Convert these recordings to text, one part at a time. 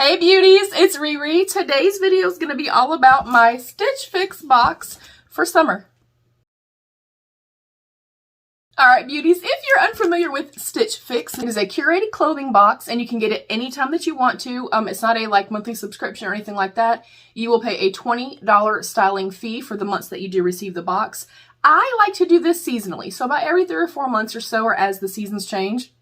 Hey beauties, it's Riri. Today's video is going to be all about my Stitch Fix box for summer. Alright beauties, if you're unfamiliar with Stitch Fix, it is a curated clothing box and you can get it anytime that you want to. It's not a monthly subscription or anything like that. You will pay a $20 styling fee for the months that you do receive the box. I like to do this seasonally, so about every 3 or 4 months or so, or as the seasons change.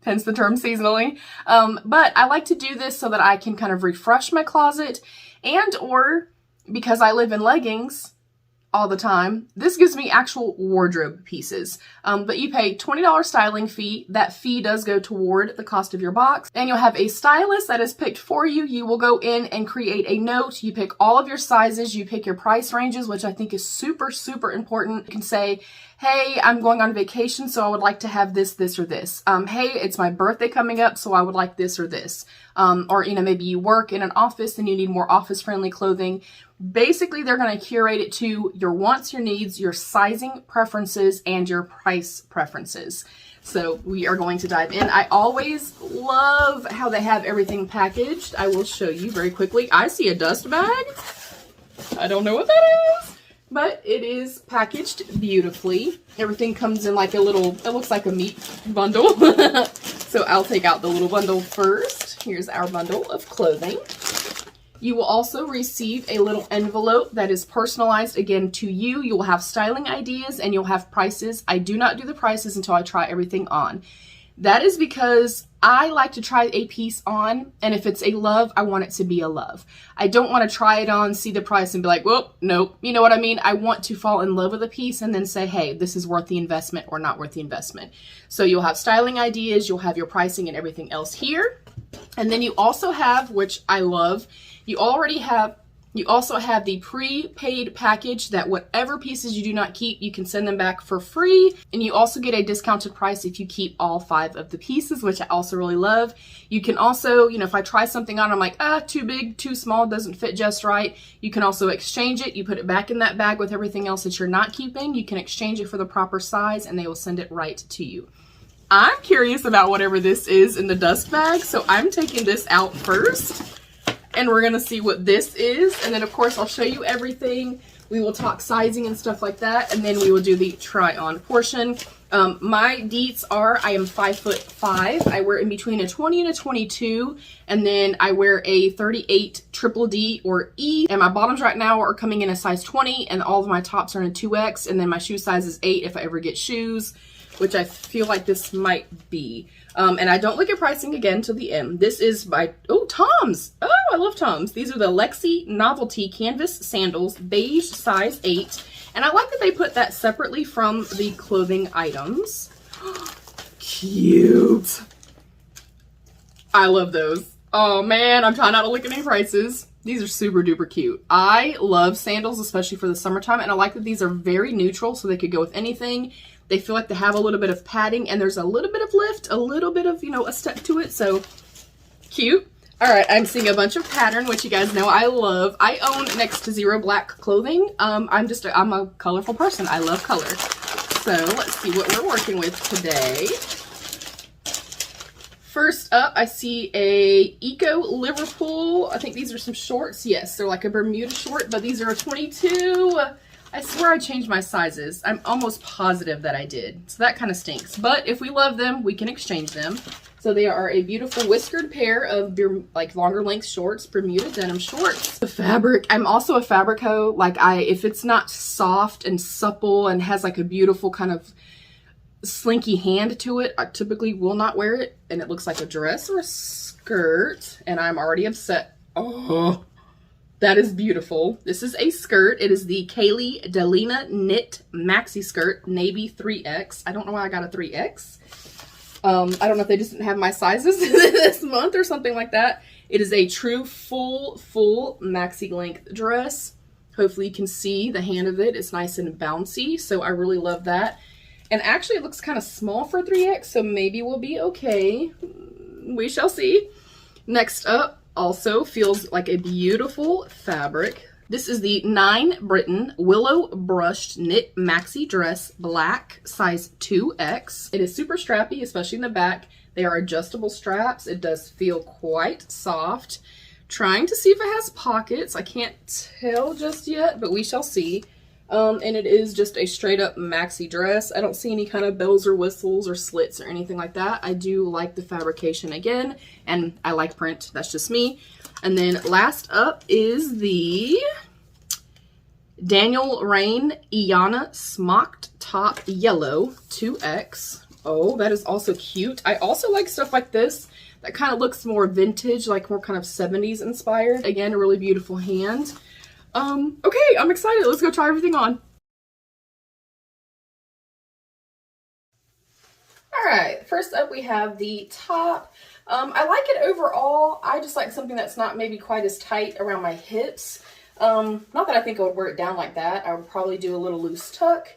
Hence the term seasonally. But I like to do this so that I can kind of refresh my closet, and or because I live in leggings all the time, this gives me actual wardrobe pieces. But you pay $20 styling fee. That fee does go toward the cost of your box. And you'll have a stylist that is picked for you. You will go in and create a note. You pick all of your sizes. You pick your price ranges, which I think is super, super important. You can say, hey, I'm going on vacation, so I would like to have this, this, or this. Hey, it's my birthday coming up, so I would like this or this. Or, maybe you work in an office and you need more office-friendly clothing. Basically, they're going to curate it to your wants, your needs, your sizing preferences, and your price preferences. So we are going to dive in. I always love how they have everything packaged. I will show you very quickly. I see a dust bag. I don't know what that is, but it is packaged beautifully. Everything comes in like a little, it looks like a meat bundle. So I'll take out the little bundle first. Here's our bundle of clothing. You will also receive a little envelope that is personalized, again, to you. You will have styling ideas and you'll have prices. I do not do the prices until I try everything on. That is because I like to try a piece on, and if it's a love, I want it to be a love. I don't want to try it on, see the price, and be like, whoop, nope. You know what I mean? I want to fall in love with a piece and then say, hey, this is worth the investment or not worth the investment. So you'll have styling ideas, you'll have your pricing and everything else here. And then you also have, which I love, you also have the prepaid package that whatever pieces you do not keep, you can send them back for free. And you also get a discounted price if you keep all 5 of the pieces, which I also really love. You can also, if I try something on, I'm like, too big, too small, doesn't fit just right. You can also exchange it. You put it back in that bag with everything else that you're not keeping. You can exchange it for the proper size and they will send it right to you. I'm curious about whatever this is in the dust bag, so I'm taking this out first. And we're going to see what this is. And then, of course, I'll show you everything. We will talk sizing and stuff like that. And then we will do the try-on portion. My deets are, I am 5'5". I wear in between a 20 and a 22. And then I wear a 38 triple D or E. And my bottoms right now are coming in a size 20. And all of my tops are in a 2X. And then my shoe size is 8 if I ever get shoes, which I feel like this might be. And I don't look at pricing again till the end. This is by, Toms. Oh, I love Toms. These are the Lexi Novelty Canvas Sandals, beige size 8. And I like that they put that separately from the clothing items. Cute. I love those. Oh man, I'm trying not to look at any prices. These are super duper cute. I love sandals, especially for the summertime. And I like that these are very neutral, so they could go with anything. They feel like they have a little bit of padding and there's a little bit of lift, a little bit of, a step to it. So cute. All right. I'm seeing a bunch of pattern, which you guys know I love. I own next to zero black clothing. I'm a colorful person. I love color. So let's see what we're working with today. First up, I see a Eco Liverpool. I think these are some shorts. Yes, they're like a Bermuda short, but these are a 22. I swear I changed my sizes. I'm almost positive that I did. So that kind of stinks. But if we love them, we can exchange them. So they are a beautiful whiskered pair of longer length shorts, Bermuda denim shorts. The fabric, I'm also a fabric hoe. If it's not soft and supple and has a beautiful kind of slinky hand to it, I typically will not wear it. And it looks like a dress or a skirt. And I'm already upset. Oh, that is beautiful. This is a skirt. It is the Kaylee Delina Knit Maxi Skirt, Navy 3X. I don't know why I got a 3X. I don't know if they just didn't have my sizes this month or something like that. It is a true full maxi length dress. Hopefully you can see the hand of it. It's nice and bouncy, so I really love that. And actually it looks kind of small for 3X, so maybe we'll be okay. We shall see. Next up, also feels like a beautiful fabric. This is the 9 Britain Willow Brushed Knit Maxi Dress, black, size 2X. It is super strappy, especially in the back. They are adjustable straps. It does feel quite soft. Trying to see if it has pockets. I can't tell just yet, but we shall see. And it is just a straight up maxi dress. I don't see any kind of bells or whistles or slits or anything like that. I do like the fabrication again, and I like print. That's just me. And then last up is the Daniel Rain Iana Smocked Top Yellow 2X. Oh, that is also cute. I also like stuff like this that kind of looks more vintage, like more kind of 70s inspired. Again, a really beautiful hand. Okay, I'm excited. Let's go try everything on. All right, first up we have the top. I like it overall. I just like something that's not maybe quite as tight around my hips. Not that I think I would wear it down like that. I would probably do a little loose tuck.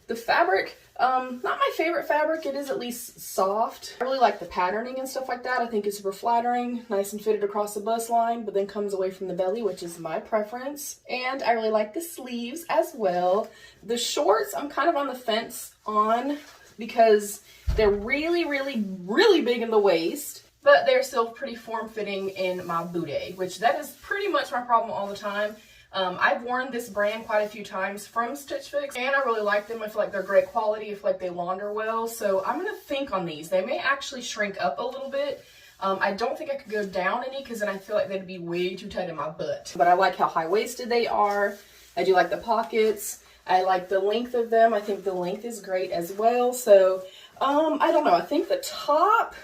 The fabric, not my favorite fabric. It is at least soft. I really like the patterning and stuff like that. I think it's super flattering, nice and fitted across the bust line, but then comes away from the belly, which is my preference. And I really like the sleeves as well. The shorts, I'm kind of on the fence on because they're really, really, really big in the waist, but they're still pretty form-fitting in my booty, which that is pretty much my problem all the time. I've worn this brand quite a few times from Stitch Fix, and I really like them. I feel like they're great quality. I feel like they launder well. So I'm going to think on these. They may actually shrink up a little bit. I don't think I could go down any because then I feel like they'd be way too tight in my butt. But I like how high-waisted they are. I do like the pockets. I like the length of them. I think the length is great as well. So I don't know. I think the top,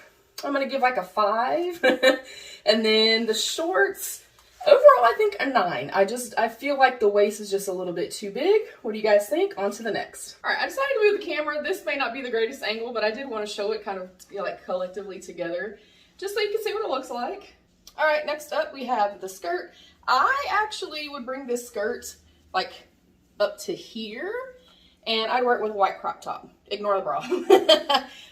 I'm going to give like a 5. And then the shorts, overall, I think a 9. I feel like the waist is just a little bit too big. What do you guys think? On to the next. All right, I decided to move the camera. This may not be the greatest angle, but I did want to show it kind of, you know, like collectively together, just so you can see what it looks like. All right, next up we have the skirt. I actually would bring this skirt like up to here, and I'd wear it with a white crop top. Ignore the bra.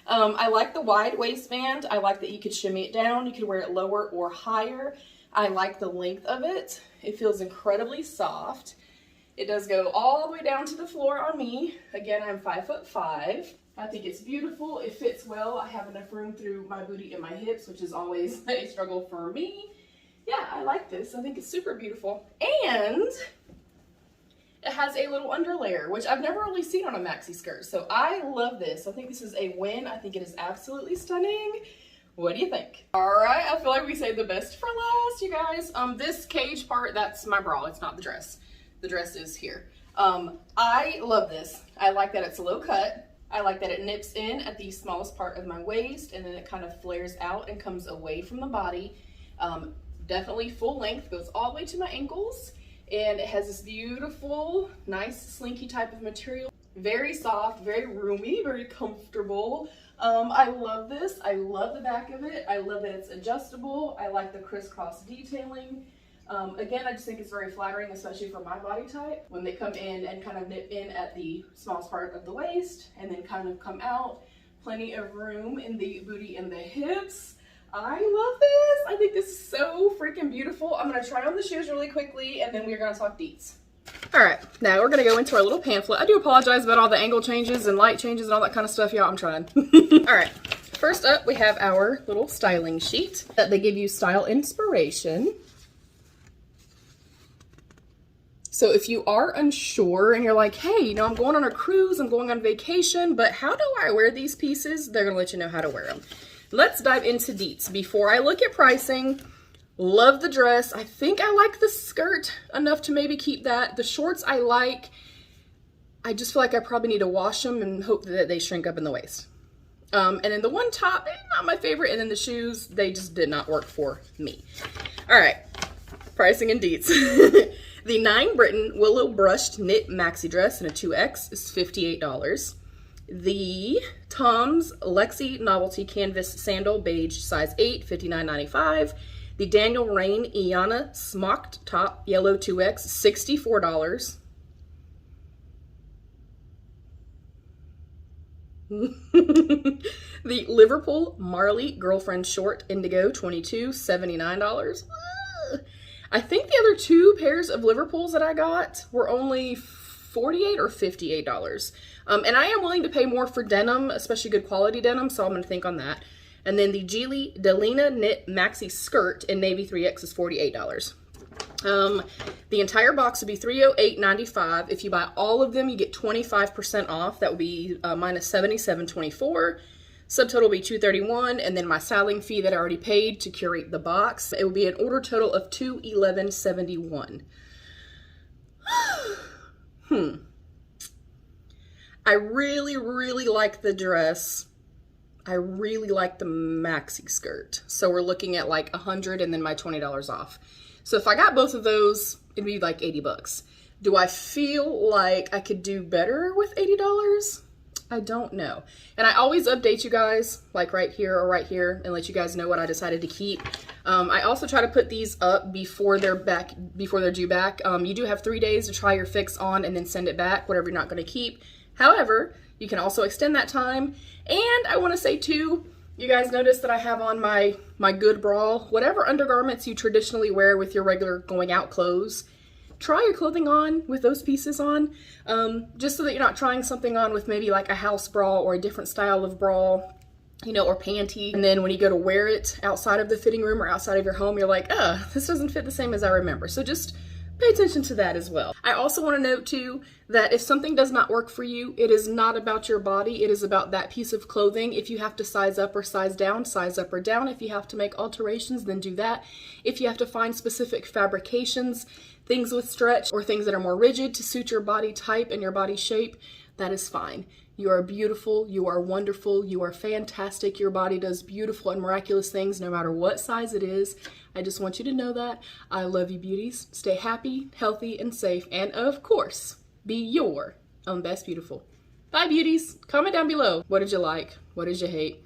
I like the wide waistband. I like that you could shimmy it down. You could wear it lower or higher. I like the length of it. It feels incredibly soft. It does go all the way down to the floor on me. Again, I'm 5'5". I think it's beautiful. It fits well. I have enough room through my booty and my hips, which is always a struggle for me. Yeah, I like this. I think it's super beautiful. And it has a little underlayer, which I've never really seen on a maxi skirt. So I love this. I think this is a win. I think it is absolutely stunning. What do you think? All right, I feel like we saved the best for last, you guys. This cage part, that's my bra. It's not the dress. The dress is here. I love this. I like that it's low cut. I like that it nips in at the smallest part of my waist, and then it kind of flares out and comes away from the body. Definitely full length, goes all the way to my ankles, and it has this beautiful, nice, slinky type of material. Very soft, very roomy, very comfortable. I love this. I love the back of it. I love that it's adjustable. I like the crisscross detailing. Again, I just think it's very flattering, especially for my body type, when they come in and kind of nip in at the smallest part of the waist and then kind of come out. Plenty of room in the booty and the hips. I love this. I think this is so freaking beautiful. I'm going to try on the shoes really quickly, and then we're going to talk deets. All right, now we're going to go into our little pamphlet. I do apologize about all the angle changes and light changes and all that kind of stuff. Y'all, I'm trying. All right, first up, we have our little styling sheet that they give you style inspiration. So if you are unsure and you're like, hey, you know, I'm going on a cruise, I'm going on vacation, but how do I wear these pieces? They're going to let you know how to wear them. Let's dive into deets. Before I look at pricing, love the dress. I think I like the skirt enough to maybe keep that. The shorts I like. I just feel like I probably need to wash them and hope that they shrink up in the waist. And then the one top, not my favorite. And then the shoes, they just did not work for me. All right, pricing and deets. The 9 Britain Willow Brushed Knit Maxi Dress in a 2X is $58. The Tom's Lexi Novelty Canvas Sandal Beige size 8, $59.95. The Daniel Rain Iana Smocked Top Yellow 2X, $64. The Liverpool Marley Girlfriend Short Indigo 22, $79. I think the other 2 pairs of Liverpools that I got were only $48 or $58. And I am willing to pay more for denim, especially good quality denim, so I'm going to think on that. And then the Geely Delina Knit Maxi Skirt in Navy 3X is $48. The entire box would be $308.95. If you buy all of them, you get 25% off. That would be minus $77.24. Subtotal will be $231, and then my styling fee that I already paid to curate the box, it will be an order total of $211.71. I really like the dress. I really like the maxi skirt. So we're looking at like $100 and then my $20 off. So if I got both of those, it'd be like 80 bucks. Do I feel like I could do better with $80? I don't know. And I always update you guys, like right here or right here, and let you guys know what I decided to keep. I also try to put these up before they're due back. You do have 3 days to try your fix on and then send it back, whatever you're not going to keep. However, you can also extend that time. And I want to say too, you guys notice that I have on my good bra, whatever undergarments you traditionally wear with your regular going out clothes. Try your clothing on with those pieces on, just so that you're not trying something on with maybe like a house bra or a different style of bra, you know, or panty. And then when you go to wear it outside of the fitting room or outside of your home, you're like, this doesn't fit the same as I remember. So just pay attention to that as well. I also want to note too that if something does not work for you, it is not about your body. It is about that piece of clothing. If you have to size up or size up or down. If you have to make alterations, then do that. If you have to find specific fabrications, things with stretch or things that are more rigid to suit your body type and your body shape, that is fine. You are beautiful, you are wonderful, you are fantastic. Your body does beautiful and miraculous things no matter what size it is. I just want you to know that. I love you, beauties. Stay happy, healthy, and safe. And of course, be your own best beautiful. Bye, beauties. Comment down below. What did you like? What did you hate?